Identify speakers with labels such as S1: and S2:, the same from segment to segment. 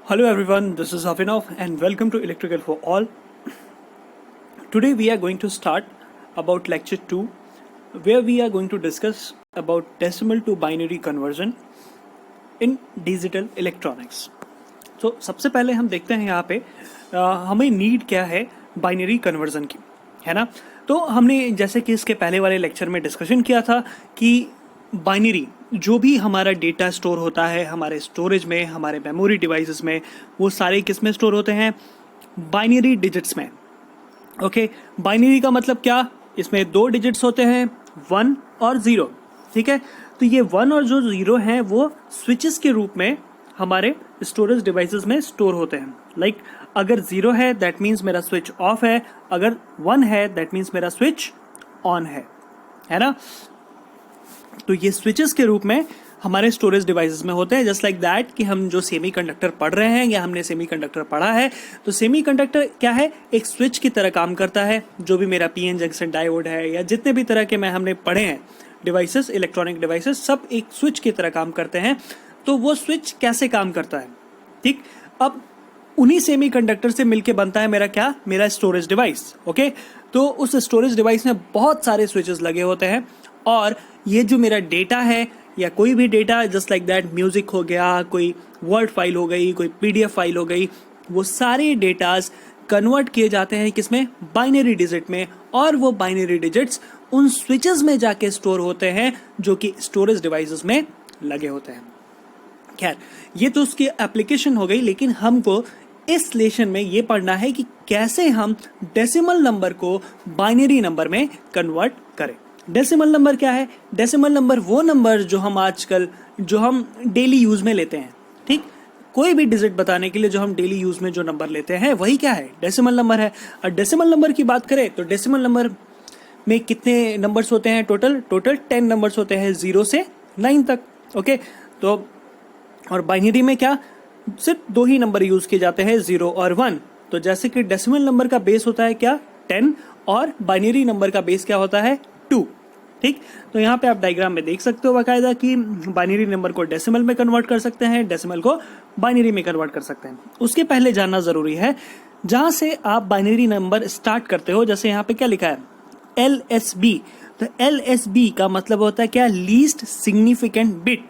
S1: Hello everyone, this is Abhinav and welcome to Electrical for All. Today we are going to start about lecture 2 where we are going to discuss about decimal to binary conversion in digital electronics. तो सबसे पहले हम देखते हैं यहाँ पे हमें need क्या है बाइनरी कन्वर्जन की, है ना। तो हमने जैसे कि इसके पहले वाले लेक्चर में डिस्कशन किया था कि बाइनरी जो भी हमारा डेटा स्टोर होता है हमारे स्टोरेज में, हमारे मेमोरी डिवाइसेस में, वो सारे किस में स्टोर होते हैं? बाइनरी डिजिट्स में। ओके, बाइनरी का मतलब क्या? इसमें दो डिजिट्स होते हैं, 1 और 0। ठीक है, तो ये 1 और जो 0 हैं वो स्विचेस के रूप में हमारे स्टोरेज डिवाइसेस में स्टोर होते हैं। लाइक अगर 0 है दैट मीन्स मेरा स्विच ऑफ है, अगर 1 है दैट मीन्स मेरा स्विच ऑन है ना। तो ये स्विचेस के रूप में हमारे स्टोरेज डिवाइसेस में होते हैं। जस्ट लाइक दैट कि हम जो सेमीकंडक्टर पढ़ रहे हैं या हमने सेमीकंडक्टर पढ़ा है, तो सेमीकंडक्टर क्या है? एक स्विच की तरह काम करता है। जो भी मेरा पीएन जंक्शन डायोड है या जितने भी तरह के हमने पढ़े हैं डिवाइसेस, इलेक्ट्रॉनिक डिवाइसेस, सब एक स्विच की तरह काम करते हैं। तो वो स्विच कैसे काम करता है? ठीक, अब उन्हीं सेमीकंडक्टर से मिलके बनता है मेरा क्या? मेरा स्टोरेज डिवाइस। ओके, तो उस स्टोरेज डिवाइस में बहुत सारे स्विचेस लगे होते हैं और ये जो मेरा डेटा है या कोई भी data, just like that music हो गया, कोई वर्ड फाइल हो गई, कोई पीडीएफ फाइल हो गई, वो सारे डेटास कन्वर्ट किए जाते हैं किसमें? बाइनरी डिजिट में। और वो बाइनरी डिजिट्स उन स्विचेस में जाके स्टोर होते हैं जो कि स्टोरेज डिवाइसेस में लगे होते हैं। खैर, ये तो उसकी एप्लीकेशन हो गई, लेकिन हमको इस लेशन में ये पढ़ना है कि कैसे हम डेसिमल नंबर को बाइनरी नंबर में कन्वर्ट करें। डेसिमल नंबर क्या है? डेसिमल नंबर वो नंबर जो हम डेली यूज में लेते हैं। ठीक, कोई भी डिजिट बताने के लिए जो हम डेली यूज में जो नंबर लेते हैं वही क्या है? डेसिमल नंबर है। और डेसिमल नंबर की बात करें तो डेसिमल नंबर में कितने नंबर्स होते हैं? टोटल 10 नंबर्स होते हैं, 0 से 9 तक। ओके, तो और बाइनरी में क्या? सिर्फ 2 ही नंबर यूज किए जाते हैं, 0 और 1। तो जैसे कि डेसिमल नंबर का बेस होता है क्या? 10, और बाइनरी नंबर का बेस क्या होता है? 2। ठीक, तो यहाँ पे आप डायग्राम में देख सकते हो बाकायदा कि बाइनरी नंबर को डेसिमल में कन्वर्ट कर सकते हैं, डेसिमल को बाइनरी में कन्वर्ट कर सकते हैं। उसके पहले जानना जरूरी है जहां से आप बाइनरी नंबर स्टार्ट करते हो। जैसे यहाँ पे क्या लिखा है? LSB। तो LSB का मतलब होता है क्या? Least significant bit.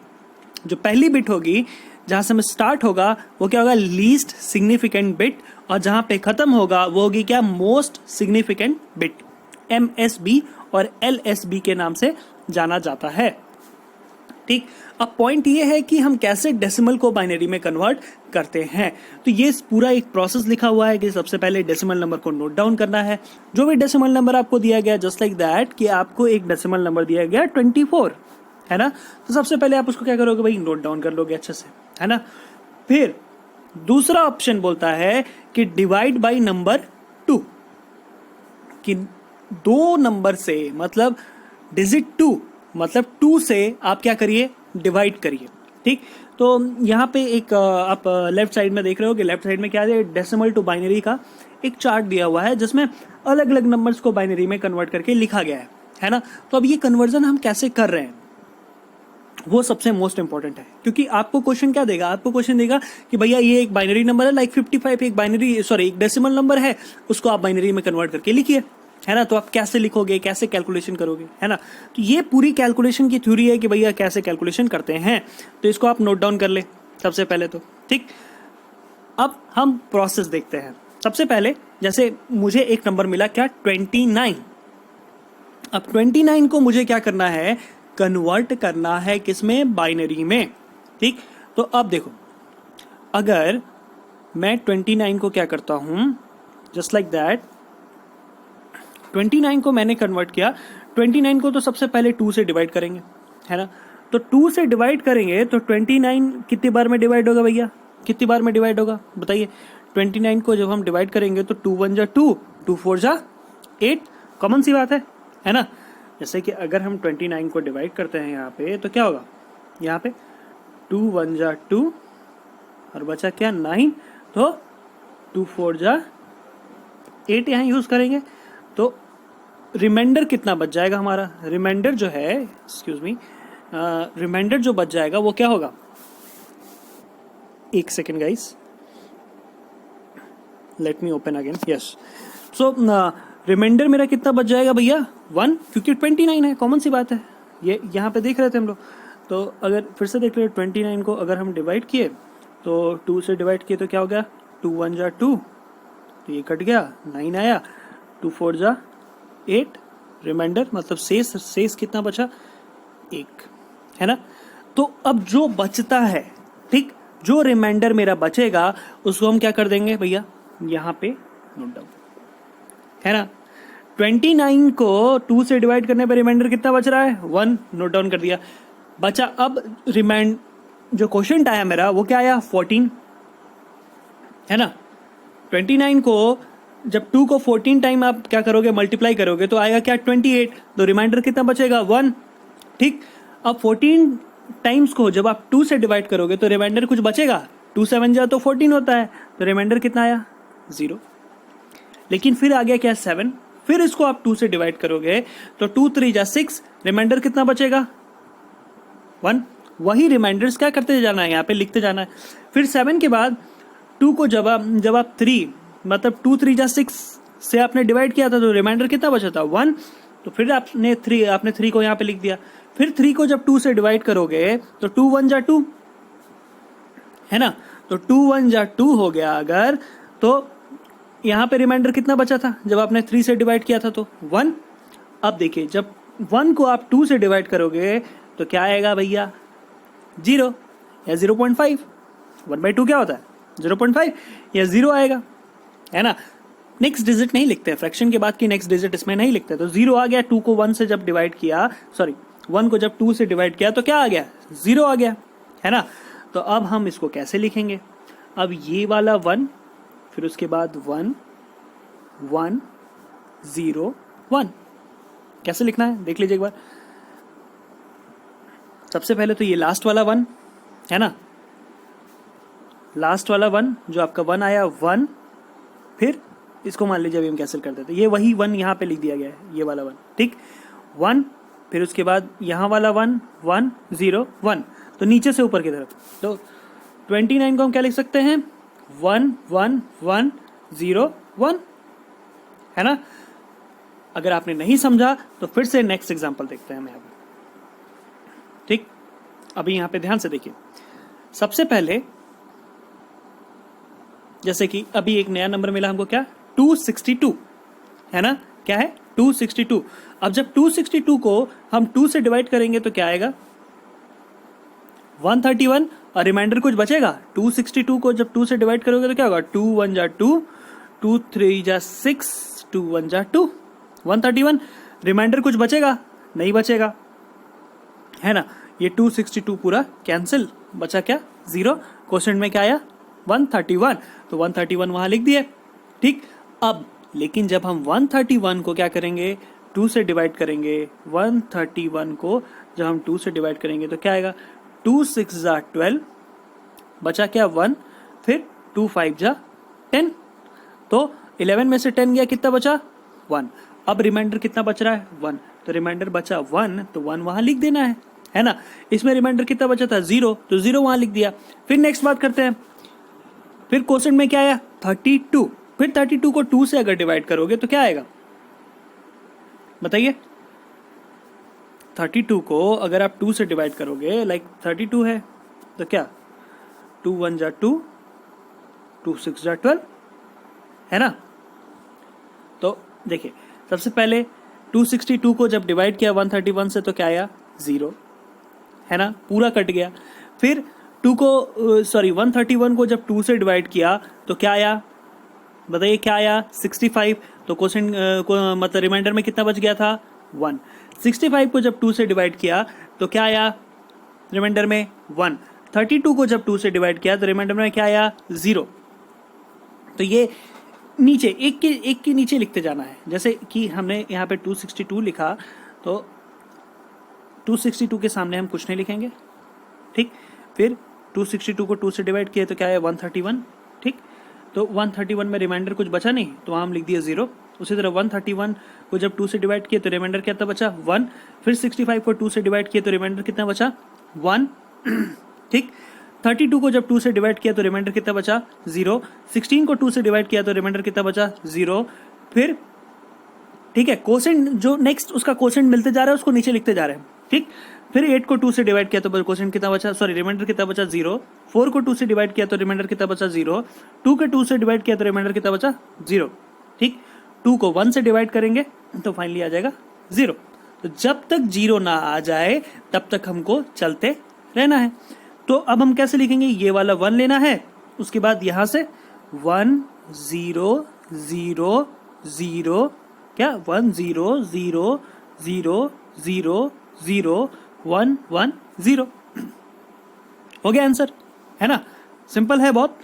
S1: जो पहली बिट होगी जहां से स्टार्ट होगा वो क्या होगा? Least significant bit. और जहां पे खत्म होगा वो होगी क्या? Most significant bit. MSB और LSB के नाम से जाना जाता है। ठीक, अब पॉइंट ये है कि हम कैसे डेसिमल को बाइनरी में कन्वर्ट करते हैं। तो ये पूरा एक प्रोसेस लिखा हुआ है कि सबसे पहले डेसिमल नंबर को नोट डाउन करना है। जो भी डेसिमल नंबर आपको दिया गया, जस्ट लाइक दैट कि आपको एक डेसिमल नंबर दिया गया 24, है ना। तो सबसे पहले आप उसको क्या करोगे भाई? नोट डाउन कर लोगे अच्छे से, है ना। फिर दूसरा ऑप्शन बोलता है कि डिवाइड बाय नंबर 2, कि 2 नंबर से मतलब डिजिट 2, मतलब 2 से आप क्या करिए? डिवाइड करिए। ठीक, तो यहाँ पे एक आप लेफ्ट साइड में देख रहे हो कि लेफ्ट साइड में क्या है? डेसिमल टू बाइनरी का एक चार्ट दिया हुआ है जिसमें अलग अलग नंबर्स को बाइनरी में कन्वर्ट करके लिखा गया है ना। तो अब ये कन्वर्जन हम कैसे कर रहे हैं वो सबसे मोस्ट इंपॉर्टेंट है, क्योंकि आपको क्वेश्चन क्या देगा? आपको क्वेश्चन देगा कि भैया ये एक बाइनरी नंबर है, लाइक 55 एक डेसिमल नंबर है, उसको आप बाइनरी में कन्वर्ट करके लिखिए, है ना। तो आप कैसे लिखोगे, कैसे कैलकुलेशन करोगे, है ना। तो ये पूरी कैलकुलेशन की थ्योरी है कि भैया कैसे कैलकुलेशन करते हैं। तो इसको आप नोट डाउन कर ले सबसे पहले तो। ठीक, अब हम प्रोसेस देखते हैं। सबसे पहले जैसे मुझे एक नंबर मिला क्या? 29। अब 29 को मुझे क्या करना है? कन्वर्ट करना है किसमें? बाइनरी में। ठीक, तो अब देखो, अगर मैं 29 को क्या करता हूं, जस्ट लाइक दैट 29 को मैंने कन्वर्ट किया। 29 को तो सबसे पहले 2 से डिवाइड करेंगे, है ना। तो 2 से डिवाइड करेंगे तो 29 कितनी बार में डिवाइड होगा भैया? कितनी बार में डिवाइड होगा बताइए? 29 को जब हम डिवाइड करेंगे तो 2 1 जा 2, 2 4 जा 8, कॉमन सी बात है ना। जैसे कि अगर हम 29 को डिवाइड करते हैं यहाँ पे तो क्या होगा? यहाँ पे 2 1 जा 2 और बचा क्या? 9। तो 2 4 जा 8 यहाँ यूज करेंगे तो रिमाइंडर कितना बच जाएगा हमारा? रिमाइंडर जो है, एक्सक्यूज मी, रिमाइंडर जो बच जाएगा वो क्या होगा? एक second guys, let me open again, yes. So reminder मेरा कितना बच जाएगा भैया, 1, क्योंकि 29 है, कॉमन सी बात है, ये यहाँ पे देख रहे थे हम लोग। तो अगर फिर से देख रहे 29 को अगर हम डिवाइड किए तो 2 से डिवाइड किए तो क्या हो गया, 2 1 जा 2, तो ये कट गया, 9 आया, 2 4 जा 8, रिमाइंडर मतलब शेष कितना बचा, 1, है ना। तो अब जो बचता है, ठीक, जो रिमाइंडर मेरा बचेगा उसको हम क्या कर देंगे भैया, यहाँ पे नोट डाउन, है ना। 29 को 2 से डिवाइड करने पर रिमाइंडर कितना बच रहा है, 1, नोट डाउन कर दिया। बचा अब जो क्वेश्चन आया मेरा वो क्या आया, 14, है ना। 29 को जब 2 को 14 टाइम आप क्या करोगे, मल्टीप्लाई करोगे तो आएगा क्या, 28, तो रिमाइंडर कितना बचेगा, 1, ठीक। अब 14 टाइम्स को जब आप 2 से डिवाइड करोगे तो रिमाइंडर कुछ बचेगा, 2 7 जा तो 14 होता है, तो रिमाइंडर कितना आया, 0। लेकिन फिर आ गया क्या, 7, फिर इसको आप 2 से डिवाइड करोगे तो 2 3 जा 6, रिमाइंडर कितना बचेगा, 1। वही रिमाइंडर्स क्या करते जाना है, यहाँ पे लिखते जाना है। फिर 7 के बाद 2 को जब आप 3 मतलब 2 3 जा 6 से आपने डिवाइड किया था तो रिमाइंडर कितना बचा था, 1, तो फिर आपने 3 को यहाँ पे लिख दिया। फिर 3 को जब 2 से डिवाइड करोगे तो 2 1 जा 2, है ना, तो 2 1 जा 2 हो गया अगर, तो यहाँ पे रिमाइंडर कितना बचा था जब आपने 3 से डिवाइड किया था, तो 1। अब देखिए जब 1 को आप 2 से डिवाइड करोगे तो क्या आएगा भैया, 0 या 0.5, 1/2 क्या होता है, 0.5 या 0 आएगा, है ना। नेक्स्ट डिजिट नहीं लिखते, फ्रैक्शन के बाद की नेक्स्ट डिजिट इसमें नहीं लिखते, तो 0 आ गया। 2 को 1 से जब डिवाइड किया, 1 को जब 2 से डिवाइड किया तो क्या आ गया, 0 आ गया, है ना। तो अब हम इसको कैसे लिखेंगे, अब ये वाला 1, फिर उसके बाद 1 1 0 1, कैसे लिखना है देख लीजिए एक बार। सबसे पहले तो ये लास्ट वाला 1, है ना, लास्ट वाला 1 जो आपका 1 आया, 1, फिर इसको मान लीजिए अभी हम कैंसिल कर देते, ये वही 1 यहाँ पे लिख दिया गया है, ये वाला 1, ठीक, 1, फिर उसके बाद यहाँ वाला 1 1 0 1, तो नीचे से ऊपर की तरफ, तो 29 को हम क्या लिख सकते हैं, 1 1 1 0 1, है ना। अगर आपने नहीं समझा तो फिर से नेक्स्ट एग्जांपल देखते हैं हम यहाँ पे, ठीक। अभी यहाँ पे ध्यान से देखिए, सबसे पहले जैसे कि अभी एक नया नंबर मिला हमको, क्या, 262, है ना, क्या है, 262। अब जब 262 को हम 2 से डिवाइड करेंगे तो क्या आएगा, 131, और रिमाइंडर कुछ बचेगा। 262 को जब 2 से डिवाइड करोगे तो क्या होगा, 2 1 जा 2, 2 3 जा 6, 2 1 जा 2, 131, रिमाइंडर कुछ बचेगा, नहीं बचेगा, है ना। ये 262 पूरा कैंसिल, बचा क्या, 0। क्वेश्चन में क्या आया, 131, तो 131 वहां लिख दिए, ठीक। अब लेकिन जब हम 131 को क्या करेंगे, 2 से डिवाइड करेंगे, 131 को जब हम 2 से डिवाइड करेंगे तो क्या आएगा, 2 6 जा 12, बचा क्या, 1, फिर 2 5 जा 10, तो 11 में से 10 गया, कितना बचा, 1। अब रिमाइंडर कितना बच रहा है, 1, तो रिमाइंडर बचा 1, तो 1 वहां लिख देना है ना। इसमें रिमाइंडर कितना बचा था, 0, तो 0 वहां लिख दिया। फिर नेक्स्ट बात करते हैं, फिर क्वेश्चन में क्या आया, 32, फिर 32 को 2 से अगर डिवाइड करोगे तो क्या आएगा, बताइए। 32 को अगर आप 2 से डिवाइड करोगे, लाइक 32 है तो क्या, 2 1 जा 2, 2 6 जा 12, है ना। तो देखिए सबसे पहले 262 को जब डिवाइड किया 131 से तो क्या आया, 0, है ना, पूरा कट गया। फिर 131 को जब 2 से डिवाइड किया तो क्या आया, बताइए क्या आया, 65, तो क्वेश्चन को मतलब रिमाइंडर में कितना बच गया था, 1। 65 को जब 2 से डिवाइड किया तो क्या आया रिमाइंडर में, 1। 32 को जब 2 से डिवाइड किया तो रिमाइंडर में क्या आया, 0। तो ये नीचे एक के नीचे लिखते जाना है, जैसे कि हमने यहाँ पे 262 लिखा तो 262 के सामने हम कुछ नहीं लिखेंगे, ठीक। फिर 262 को 2 से डिवाइड किया तो क्या है, 131, ठीक। तो 131 में रिमाइंडर कुछ बचा नहीं तो हम लिख दिए 0। उसी तरह 131 को जब 2 से डिवाइड किया तो रिमाइंडर कितना बचा, 1। फिर 65 को 2 से डिवाइड किया तो रिमाइंडर कितना बचा, 1, ठीक। 32 को जब 2 से डिवाइड किया तो रिमाइंडर कितना बचा 0, 16 को 2 से डिवाइड किया तो रिमाइंडर कितना बचा 0, फिर ठीक है कोसेंट जो नेक्स्ट उसका कोसेंट मिलते जा रहा है उसको नीचे लिखते जा रहे हैं, ठीक। फिर 8 को 2 से डिवाइड किया तो कोसेंट कितना बचा, सॉरी रिमाइंडर कितना बचा 0, 4 को 2 से डिवाइड किया तो रिमाइंडर कितना बचा 0, 2 के 2 से डिवाइड किया तो रिमाइंडर कितना बचा 0, ठीक। 2 को 1 से डिवाइड करेंगे तो फाइनली आ जाएगा 0। तो जब तक 0 ना आ जाए तब तक हमको चलते रहना है। तो अब हम कैसे लिखेंगे, ये वाला 1 लेना है, उसके बाद यहां से 1 0 0 0 क्या 1 0 0 0 0 0 1 1 0 हो गया आंसर, है ना, सिंपल है बहुत।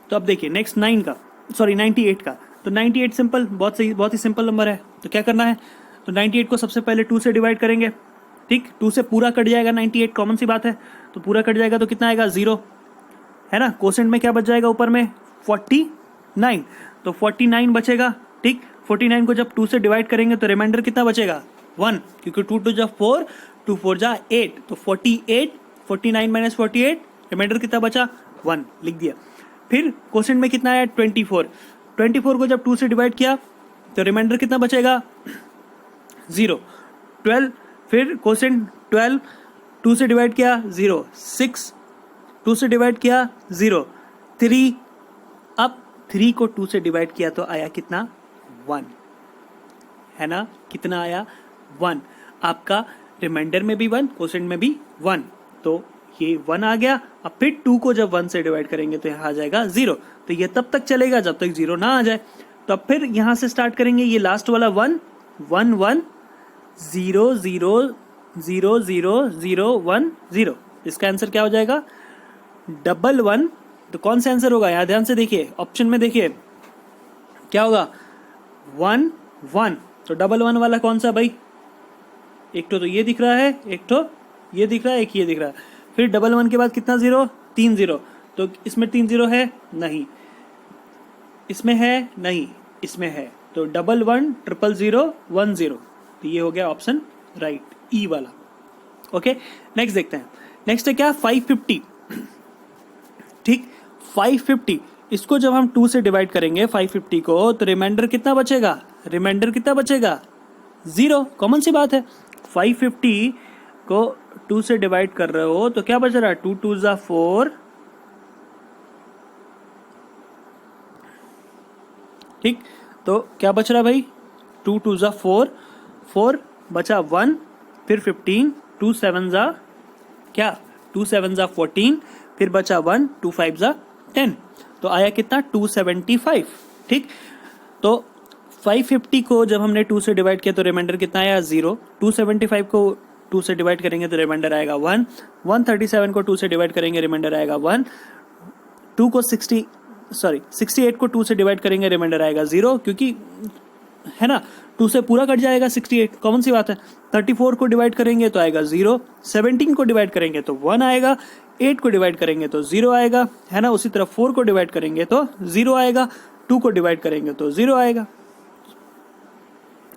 S1: तो अब देखिए नेक्स्ट 98 का, तो 98 सिंपल, बहुत सही, बहुत ही सिंपल नंबर है। तो क्या करना है, तो 98 को सबसे पहले 2 से डिवाइड करेंगे, ठीक, 2 से पूरा कट जाएगा 98, कॉमन सी बात है, तो पूरा कट जाएगा तो कितना आएगा 0, है ना। कोसेंट में क्या बच जाएगा ऊपर में 49, तो 49 बचेगा, ठीक। 49 को जब 2 से डिवाइड करेंगे तो रिमाइंडर कितना बचेगा 1, क्योंकि 2 2 जा 4, 2 4 जा 8, तो 48, 49 माइनस 48, रिमाइंडर कितना बचा 1, लिख दिया। फिर कोसेंट में कितना आया 24, 24 को जब 2 से डिवाइड किया तो रिमाइंडर कितना बचेगा 0, 12, फिर कोसेंट 12, 2 से डिवाइड किया 0, 6, 2 से डिवाइड किया 0, 3, अब 3 को 2 से डिवाइड किया तो आया कितना 1, है ना, कितना आया 1, आपका रिमाइंडर में भी 1, कोसेंट में भी 1, तो ये 1 आ गया। अब फिर 2 को जब 1 से डिवाइड करेंगे तो यहाँ आ जाएगा 0, तो ये तब तक चलेगा जब तक 0 ना आ जाए। तो अब फिर यहाँ से स्टार्ट करेंगे, ये लास्ट वाला 1 1 1 0 0 0 0 0 1 0, इसका आंसर क्या हो जाएगा 1 तो कौन सा आंसर होगा, यहाँ ध्यान से देखिए, ऑप्शन में देखिए क्या होगा 1 1, तो 1 वाला कौन सा भाई, एक तो ये दिख रहा है, एक तो ये दिख रहा है, एक ये दिख रहा है। फिर 1 के बाद कितना 0, 3 0, तो इसमें 3 0 है नहीं, इसमें है नहीं, इसमें है, तो 1 1 0 0 1 0, तो ये हो गया ऑप्शन राइट, ई वाला। ओके, नेक्स्ट देखते हैं। नेक्स्ट है क्या 550, ठीक, 550, इसको जब हम 2 से डिवाइड करेंगे 550 को तो रिमाइंडर कितना बचेगा, रिमाइंडर कितना बचेगा 0, कॉमन सी बात है। 550 को 2 से डिवाइड कर रहे हो तो क्या बच रहा है 2 2 जा 4, ठीक, तो क्या बच रहा है भाई 2 2 जा 4, 4 बचा 1, फिर 15, 2 7 जा क्या 2 7 जा 14, फिर बचा 1, 2 5 जा 10, तो आया कितना 275, ठीक। तो 550 को जब हमने 2 से डिवाइड किया तो रिमाइंडर कितना आया 0, 275 को 2 से डिवाइड करेंगे तो रिमाइंडर आएगा 1, 137 को 2 से डिवाइड करेंगे रिमाइंडर आएगा 1, 68 को 2 से डिवाइड करेंगे रिमाइंडर आएगा 0, क्योंकि है ना 2 से पूरा कट जाएगा 68, कॉमन सी बात है। 34 को डिवाइड करेंगे तो आएगा 0, 17 को डिवाइड करेंगे तो 1 आएगा, 8 को डिवाइड करेंगे तो 0 आएगा, है ना। उसी तरह 4 को डिवाइड करेंगे तो 0 आएगा, 2 को डिवाइड करेंगे तो 0 आएगा,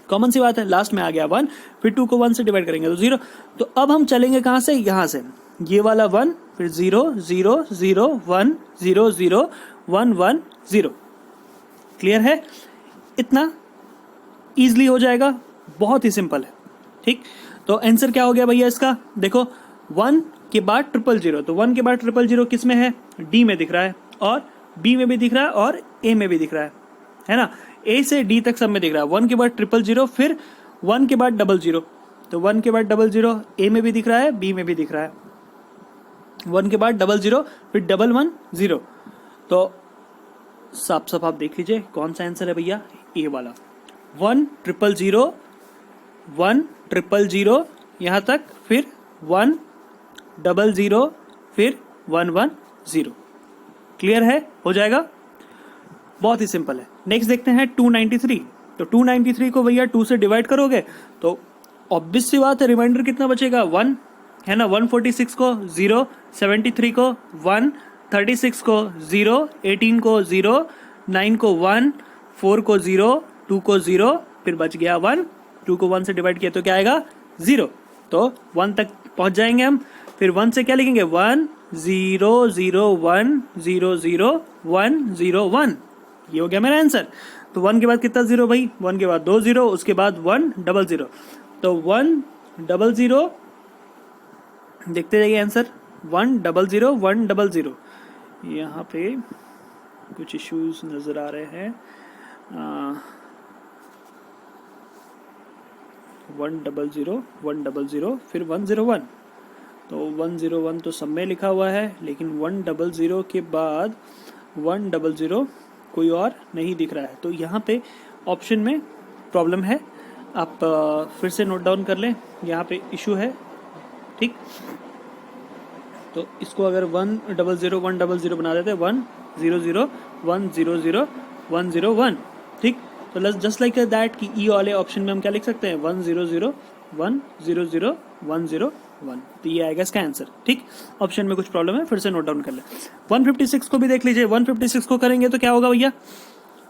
S1: कॉमन सी बात है। लास्ट में आ गया 1, फिर 2 को 1 से डिवाइड करेंगे तो 0। तो अब हम चलेंगे कहां से, यहां से, ये वाला 1, फिर 0 0 0 1 0 0 1 1 0, क्लियर है, इतना इजीली हो जाएगा, बहुत ही सिंपल है, ठीक। तो आंसर क्या हो गया भैया इसका, देखो 1 के बाद 000, तो 1 के बाद 000 किस में है, डी में दिख रहा है, और बी में भी दिख रहा है, और ए में भी दिख रहा है ना, ए से डी तक सब में दिख रहा है। 1 के बाद 000, फिर 1 के बाद 00, तो 1 के बाद 00 ए में भी दिख रहा है, बी में भी दिख रहा है, 1 के बाद 00, फिर 110, तो साफ साफ आप देख लीजिए कौन सा आंसर है भैया, ए वाला 1 000 1 000 यहाँ तक, फिर 1 00, फिर 110, क्लियर है, हो जाएगा, बहुत ही सिंपल है। नेक्स्ट देखते हैं 293, तो 293 को भैया 2 से डिवाइड करोगे तो ऑब्वियस सी बात है रिमाइंडर कितना बचेगा 1, है ना। 146 को 0, 73 को 1, 36 को 0, 18 को 0, 9 को 1, 4 को 0, 2 को 0, फिर बच गया 1, 2 को 1 से डिवाइड किया तो क्या आएगा 0, तो 1 तक पहुंच जाएंगे हम। फिर 1 से क्या लिखेंगे 1 001 ये हो गया मेरा आंसर। तो 1 के बाद कितना जीरो भाई, 1 के बाद 2 जीरो, उसके बाद 100, तो 100 देखते जाइए आंसर 100। यहाँ पे कुछ इश्यूज नजर आ रहे हैं। 100 फिर 101, तो 101 तो सब में लिखा हुआ है, लेकिन 100 के बाद 100 कोई और नहीं दिख रहा है। तो यहाँ पे ऑप्शन में प्रॉब्लम है, आप फिर से नोट डाउन कर लें, यहाँ पे इशू है। ठीक, तो इसको अगर 100 बना देते 100 ठीक। तो जस्ट लाइक दैट कि ई वाले ऑप्शन में हम क्या लिख सकते हैं 100 तो ये आएगा इसका आंसर। ठीक, ऑप्शन में कुछ प्रॉब्लम है, फिर से नोट डाउन कर ले। 156 को भी देख लीजिए। 156 को करेंगे तो क्या होगा भैया,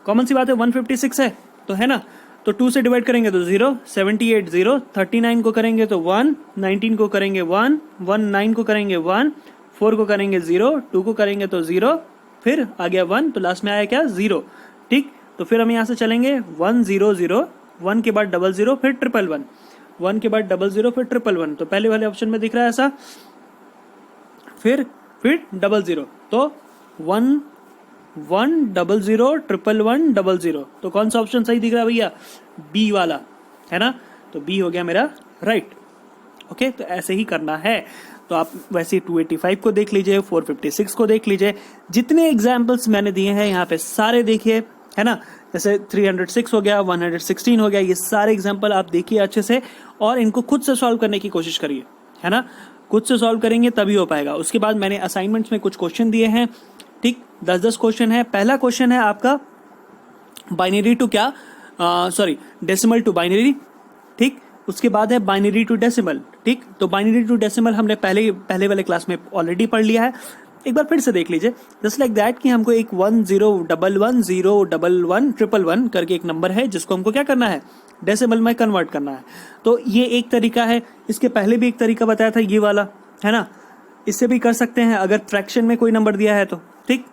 S1: कॉमन सी बात है 156 है तो, है ना। तो 2 से डिवाइड करेंगे तो 0, 78 0, 39 को करेंगे तो 1, 19 को करेंगे 1, 19 को करेंगे 1, 4 को करेंगे 0, 2 को करेंगे तो 0, फिर आ गया 1, तो लास्ट में आया क्या 0। ठीक, तो फिर हम यहाँ से चलेंगे 100, 1 के बाद 00, फिर 111, 1 के बाद 00, फिर 111, तो पहले वाले ऑप्शन में दिख रहा है ऐसा, फिर 00, तो 1 100 111 तो कौन सा ऑप्शन सही दिख रहा है भैया, बी वाला, है ना। तो बी हो गया मेरा राइट। ओके, तो ऐसे ही करना है। तो आप वैसे 285 को देख लीजिए, 456 को देख लीजिए, जितने एग्जाम्पल्स मैंने दिए हैं यहाँ पे सारे देखिए, है ना। जैसे 306 हो गया, 116 हो गया, ये सारे एग्जाम्पल आप देखिए अच्छे से, और इनको खुद से सॉल्व करने की कोशिश करिए, है ना। खुद से सॉल्व करेंगे तभी हो पाएगा। उसके बाद मैंने असाइनमेंट्स में कुछ क्वेश्चन दिए हैं, ठीक, 10-10 क्वेश्चन है। पहला क्वेश्चन है आपका बाइनरी टू क्या, डेसिमल टू बाइनरी, ठीक। उसके बाद है बाइनरी टू डेसिमल, ठीक। तो बाइनरी टू डेसिमल हमने पहले वाले क्लास में ऑलरेडी पढ़ लिया है, एक बार फिर से देख लीजिए। जस्ट लाइक दैट कि हमको एक 1011 करके एक नंबर है जिसको हमको क्या करना है, डेसिमल में कन्वर्ट करना है। तो ये एक तरीका है। इसके पहले भी एक तरीका बताया था ये वाला, है ना। इससे भी कर सकते हैं अगर फ्रैक्शन में कोई नंबर दिया है तो, ठीक।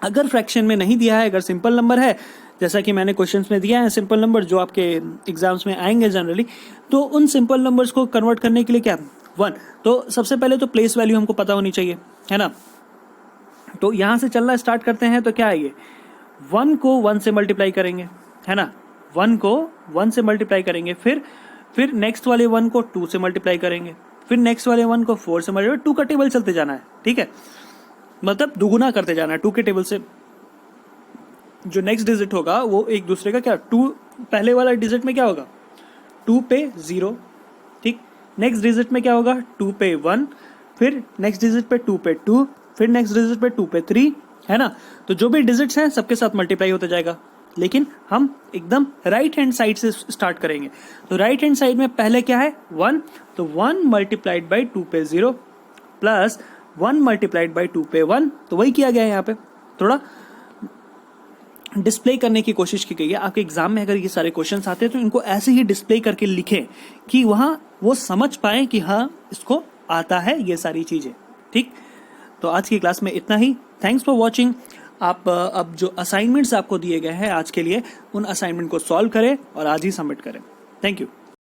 S1: अगर फ्रैक्शन में नहीं दिया है, अगर सिंपल नंबर है, जैसा कि मैंने क्वेश्चंस में दिया है सिंपल नंबर जो आपके एग्जाम्स में आएंगे जनरली, तो उन सिंपल नंबर्स को कन्वर्ट करने के लिए क्या 1, तो सबसे पहले तो प्लेस वैल्यू हमको पता होनी चाहिए, है ना। तो यहां से चलना स्टार्ट करते हैं। तो क्या है ये, 1 को 1 से मल्टीप्लाई करेंगे, है ना। 1 को 1 से मल्टीप्लाई करेंगे, फिर नेक्स्ट वाले 1 को 2 से मल्टीप्लाई करेंगे, फिर नेक्स्ट वाले 1 को 4 से मल्टीप्लाई, 2 का टेबल चलते जाना है, ठीक है। मतलब दुगुना करते जाना है 2 के टेबल से। जो नेक्स्ट डिजिट होगा वो एक दूसरे का क्या 2, पहले वाला डिजिट में क्या होगा 2 पे 0, ठीक। नेक्स्ट डिजिट में क्या होगा 2 पे 1, फिर नेक्स्ट डिजिट पे 2 पे 2, फिर नेक्स्ट डिजिट पे 2 पे 3, है ना। तो जो भी डिजिट्स हैं सबके साथ मल्टीप्लाई होता जाएगा, लेकिन हम एकदम राइट हैंड साइड से स्टार्ट करेंगे। तो राइट हैंड साइड में पहले क्या है 1, तो 1 मल्टीप्लाइड बाई 2 पे 0 प्लस 1 मल्टीप्लाइड बाई 2 पे 1, तो वही किया गया है। यहाँ पे थोड़ा डिस्प्ले करने की कोशिश की गई है। आपके एग्जाम में अगर ये सारे क्वेश्चंस आते हैं तो इनको ऐसे ही डिस्प्ले करके लिखें कि वहां वो समझ पाए कि हाँ इसको आता है ये सारी चीजें, ठीक। तो आज की क्लास में इतना ही। Thanks for watching. आप अब जो असाइनमेंट्स आपको दिए गए हैं आज के लिए, उन असाइनमेंट को सॉल्व करें और आज ही सबमिट करें। Thank you.